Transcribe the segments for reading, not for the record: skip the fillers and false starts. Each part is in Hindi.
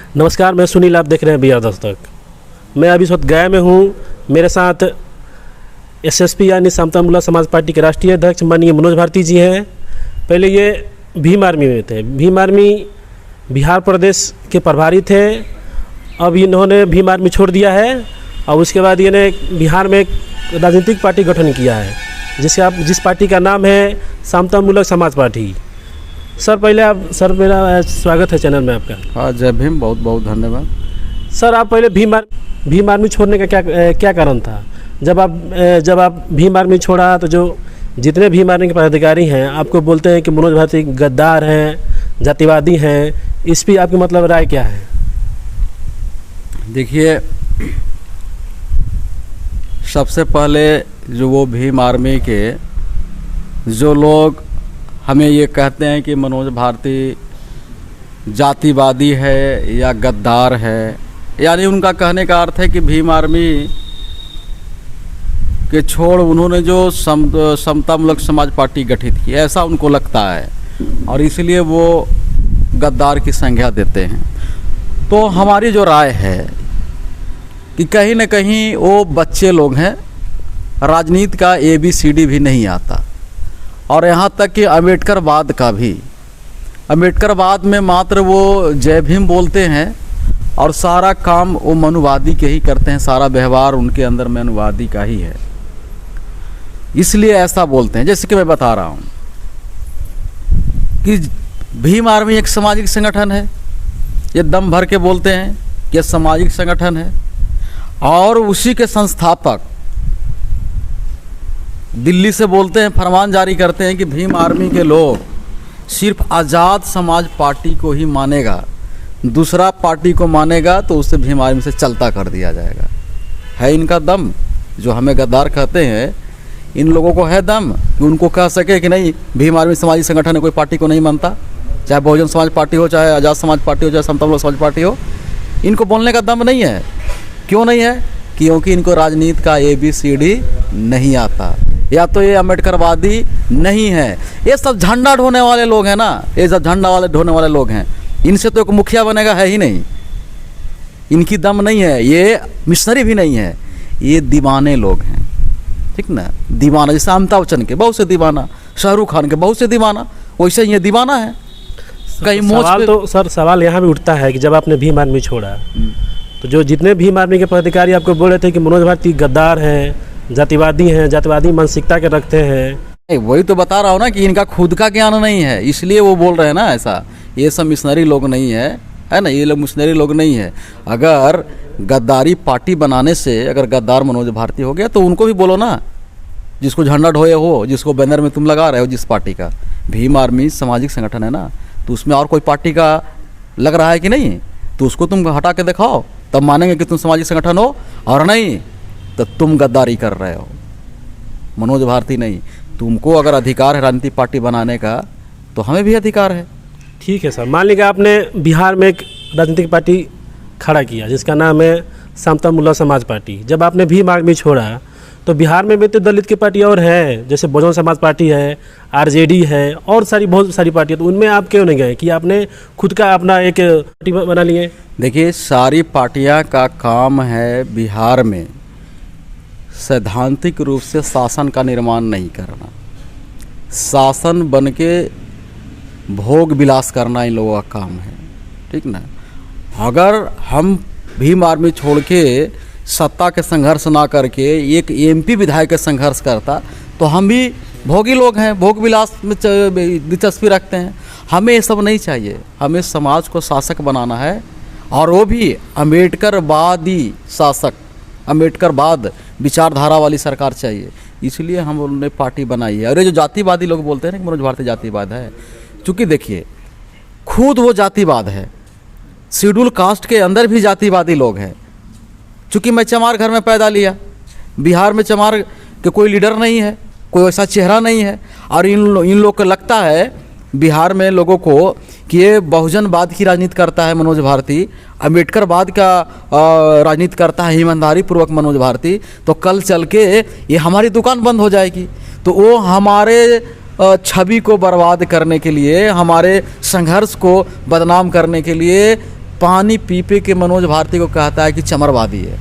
नमस्कार, मैं सुनील, आप देख रहे हैं बिहार दस्तक। मैं अभी इस वक्त गया में हूँ। मेरे साथ एसएसपी यानी समता मुल्ला समाज पार्टी के राष्ट्रीय अध्यक्ष माननीय मनोज भारती जी हैं। पहले ये भीम आर्मी में थे। भीम आर्मी बिहार प्रदेश के प्रभारी थे। अब इन्होंने भीम आर्मी छोड़ दिया है और उसके बाद इन्हें बिहार में एक राजनीतिक पार्टी गठन किया है, जिस पार्टी का नाम है समता मुल्ला समाज पार्टी। सर मेरा स्वागत है चैनल में आपका। हाँ, जय भीम, बहुत बहुत धन्यवाद। सर, आप पहले भीम आर्मी छोड़ने का क्या कारण था? जब आप भीम आर्मी छोड़ा तो जो जितने भीम आर्मी के पदाधिकारी हैं आपको बोलते हैं कि मनोज भारती गद्दार हैं, जातिवादी हैं। इस पर आपकी मतलब राय क्या है? देखिए, सबसे पहले जो वो भीम आर्मी के जो लोग हमें ये कहते हैं कि मनोज भारती जातिवादी है या गद्दार है, यानी उनका कहने का अर्थ है कि भीम आर्मी के छोड़ उन्होंने जो समतामूलक समाज पार्टी गठित की, ऐसा उनको लगता है और इसलिए वो गद्दार की संज्ञा देते हैं। तो हमारी जो राय है कि कहीं न कहीं वो बच्चे लोग हैं, राजनीति का ABCD भी नहीं आता। और यहाँ तक कि अम्बेडकरवाद में मात्र वो जय भीम बोलते हैं और सारा काम वो मनुवादी के ही करते हैं, सारा व्यवहार उनके अंदर मनुवादी का ही है, इसलिए ऐसा बोलते हैं। जैसे कि मैं बता रहा हूँ कि भीम आर्मी एक सामाजिक संगठन है, ये दम भर के बोलते हैं कि यह सामाजिक संगठन है और उसी के संस्थापक दिल्ली से बोलते हैं, फरमान जारी करते हैं कि भीम आर्मी के लोग सिर्फ आज़ाद समाज पार्टी को ही मानेगा, दूसरा पार्टी को मानेगा तो उससे भीम आर्मी से चलता कर दिया जाएगा। है इनका दम? जो हमें गद्दार कहते हैं, इन लोगों को है दम कि उनको कह सके कि नहीं, भीम आर्मी सामाजिक संगठन है, कोई पार्टी को नहीं मानता, चाहे बहुजन समाज पार्टी हो, चाहे आज़ाद समाज पार्टी हो, चाहे समता मुल्ला समाज पार्टी हो। इनको बोलने का दम नहीं है। क्यों नहीं है? क्योंकि इनको राजनीति का ABCD नहीं आता, या तो ये अम्बेडकरवादी नहीं है। ये सब झंडा ढोने वाले लोग हैं ना, ये सब झंडा ढोने वाले लोग हैं। इनसे तो एक मुखिया बनेगा है ही नहीं, इनकी दम नहीं है। ये मिशनरी भी नहीं है, ये दीवाने लोग हैं, ठीक ना। दीवाना, जैसे अमिताभ बच्चन के बहुत से दीवाना, शाहरुख खान के बहुत से दीवाना, वैसे ये दीवाना है। कहीं सवाल तो सर सवाल यहाँ भी उठता है कि जब आपने भीम आर्मी छोड़ा तो जो जितने भीम आर्मी के पदाधिकारी आपको बोल रहे थे कि मनोज भारती गद्दार हैं, जातिवादी मानसिकता के रखते हैं। वही तो बता रहा हूँ ना कि इनका खुद का ज्ञान नहीं है, इसलिए वो बोल रहे हैं ना ऐसा। ये सब मिशनरी लोग नहीं है ना, ये लोग मिशनरी लोग नहीं है। अगर गद्दारी पार्टी बनाने से अगर गद्दार मनोज भारती हो गया तो उनको भी बोलो ना, जिसको झंडा ढोए हो, जिसको बैनर में तुम लगा रहे हो, जिस पार्टी का। भीम आर्मी सामाजिक संगठन है ना, तो उसमें और कोई पार्टी का लग रहा है कि नहीं, तो उसको तुम हटा के दिखाओ, तब मानेंगे कि तुम सामाजिक संगठन हो। और नहीं तो तुम गद्दारी कर रहे हो, मनोज भारती नहीं। तुमको अगर अधिकार है राजनीतिक पार्टी बनाने का तो हमें भी अधिकार है। ठीक है सर, मान लीजिए आपने बिहार में एक राजनीतिक पार्टी खड़ा किया जिसका नाम है समता मुल्ला समाज पार्टी। जब आपने भीम आर्मी छोड़ा तो बिहार में भी तो दलित की पार्टी और है, जैसे बहुजन समाज पार्टी है, RJD है और बहुत सारी पार्टी है। तो उनमें आप क्यों नहीं गए कि आपने खुद का अपना एक पार्टी बना लिए? देखिए, सारी पार्टियां का काम है बिहार में सैद्धांतिक रूप से शासन का निर्माण नहीं करना, शासन बन के भोग विलास करना इन लोगों का काम है, ठीक ना। अगर हम भीम आर्मी छोड़ के सत्ता के संघर्ष ना करके एक MP विधायक के संघर्ष करता तो हम भी भोगी लोग हैं, भोग विलास में दिलचस्पी रखते हैं। हमें ये सब नहीं चाहिए, हमें समाज को शासक बनाना है और वो भी अम्बेडकरवादी शासक, अम्बेडकरवाद विचारधारा वाली सरकार चाहिए। इसलिए हम उन्होंने पार्टी बनाई है। और ये जो जातिवादी लोग बोलते हैं ना कि मनोज भारती जातिवाद है, चूँकि देखिए खुद वो जातिवाद है, शेड्यूल कास्ट के अंदर भी जातिवादी लोग हैं। चूँकि मैं चमार घर में पैदा लिया, बिहार में चमार के कोई लीडर नहीं है, कोई ऐसा चेहरा नहीं है, और इन लोग को लगता है बिहार में लोगों को कि ये बहुजनवाद की राजनीति करता है मनोज भारती, अम्बेडकरवाद का राजनीति करता है ईमानदारी पूर्वक मनोज भारती, तो कल चल के ये हमारी दुकान बंद हो जाएगी। तो वो हमारे छवि को बर्बाद करने के लिए, हमारे संघर्ष को बदनाम करने के लिए पानी पी पी के मनोज भारती को कहता है कि चमरवादी है।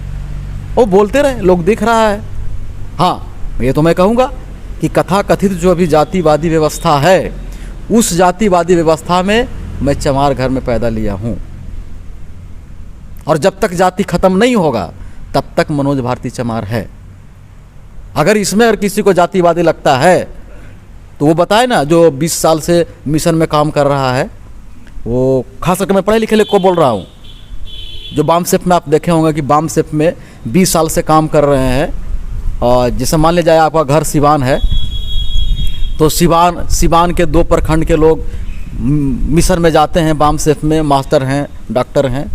वो बोलते रहे, लोग दिख रहा है। हाँ, ये तो मैं कहूँगा कि कथा कथित जो अभी जातिवादी व्यवस्था है, उस जातिवादी व्यवस्था में मैं चमार घर में पैदा लिया हूँ, और जब तक जाति खत्म नहीं होगा तब तक मनोज भारती चमार है। अगर इसमें अगर किसी को जातिवादी लगता है तो वो बताए ना, जो 20 साल से मिशन में काम कर रहा है, वो खास करके मैं पढ़े लिखे लोग को बोल रहा हूँ, जो बामसेफ में आप देखे होंगे कि बामसेफ में 20 साल से काम कर रहे हैं। और जैसे मान लिया जाए आपका घर सिवान है, तो सिवान के 2 प्रखंड के लोग मिशन में जाते हैं, बामसेफ में मास्टर हैं, डॉक्टर हैं,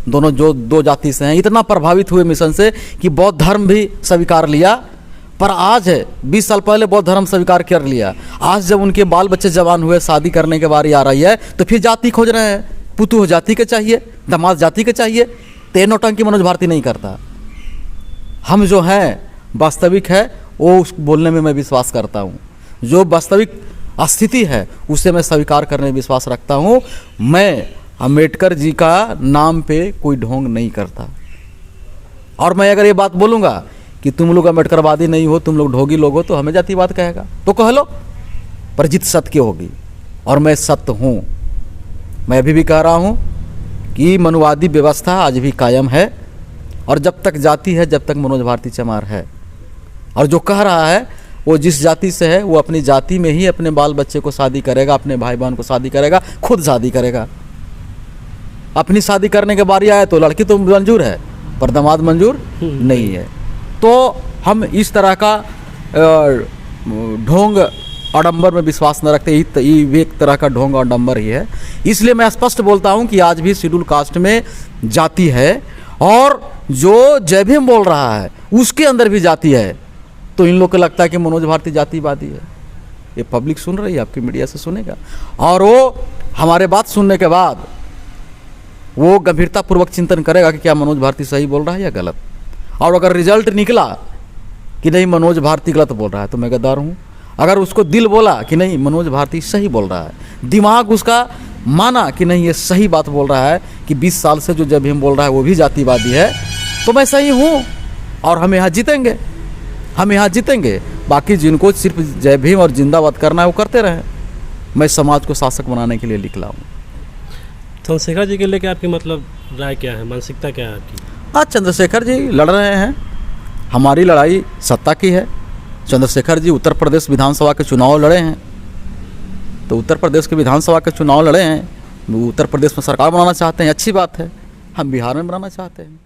दोनों जो 2 जाति से हैं। इतना प्रभावित हुए मिशन से कि बौद्ध धर्म भी स्वीकार लिया। पर आज है, 20 साल पहले बौद्ध धर्म स्वीकार कर लिया, आज जब उनके बाल बच्चे जवान हुए, शादी करने के बारी आ रही है, तो फिर जाति खोज रहे हैं। पुतु जाति के चाहिए, दामाद जाति के चाहिए। तो नौटंकी मनोज भारती नहीं करता। हम जो हैं वास्तविक है, वो उस बोलने में मैं विश्वास करता हूँ। जो वास्तविक स्थिति है उसे मैं स्वीकार करने में विश्वास रखता हूँ। मैं अम्बेडकर जी का नाम पे कोई ढोंग नहीं करता। और मैं अगर ये बात बोलूँगा कि तुम लोग अम्बेडकरवादी नहीं हो, तुम लोग ढोंगी लोग हो, तो हमें जातिवाद कहेगा, तो कह लो, पर जित सत्य की होगी। और मैं सत्य हूँ। मैं अभी भी कह रहा हूँ कि मनुवादी व्यवस्था आज भी कायम है, और जब तक जाति है, जब तक मनोज भारती चमार है। और जो कह रहा है वो जिस जाति से है, वो अपनी जाति में ही अपने बाल बच्चे को शादी करेगा, अपने भाई बहन को शादी करेगा, खुद शादी करेगा। अपनी शादी करने के बारी आए तो लड़की तो मंजूर है, पर दामाद मंजूर नहीं है। तो हम इस तरह का ढोंग आडंबर में विश्वास न रखते। ये एक तरह का ढोंग आडंबर ही है। इसलिए मैं स्पष्ट बोलता हूँ कि आज भी शेड्यूल कास्ट में जाति है, और जो जय भीम बोल रहा है उसके अंदर भी जाति है। तो इन लोग को लगता है कि मनोज भारती जातिवादी है। ये पब्लिक सुन रही है, आपकी मीडिया से सुनेगा, और वो हमारे बात सुनने के बाद वो गंभीरतापूर्वक चिंतन करेगा कि क्या मनोज भारती सही बोल रहा है या गलत। और अगर रिजल्ट निकला कि नहीं मनोज भारती गलत बोल रहा है, तो मैं गद्दार हूँ। अगर उसको दिल बोला कि नहीं मनोज भारती सही बोल रहा है, दिमाग उसका माना कि नहीं ये सही बात बोल रहा है, कि 20 साल से जो जय भीम बोल रहा है वो भी जातिवादी है, तो मैं सही हूँ, और हम यहाँ जीतेंगे। हम यहाँ जीतेंगे। बाकी जिनको सिर्फ जय भीम और जिंदाबाद करना है वो करते रहें। मैं समाज को शासक बनाने के लिए निकला हूँ। चंद्रशेखर जी के लेके आपकी मतलब राय क्या है, मानसिकता क्या है आपकी? आज चंद्रशेखर जी लड़ रहे हैं, हमारी लड़ाई सत्ता की है। चंद्रशेखर जी उत्तर प्रदेश विधानसभा के चुनाव लड़े हैं, तो उत्तर प्रदेश के विधानसभा के चुनाव लड़े हैं, वो उत्तर प्रदेश में सरकार बनाना चाहते हैं, अच्छी बात है। हम बिहार में बनाना चाहते हैं।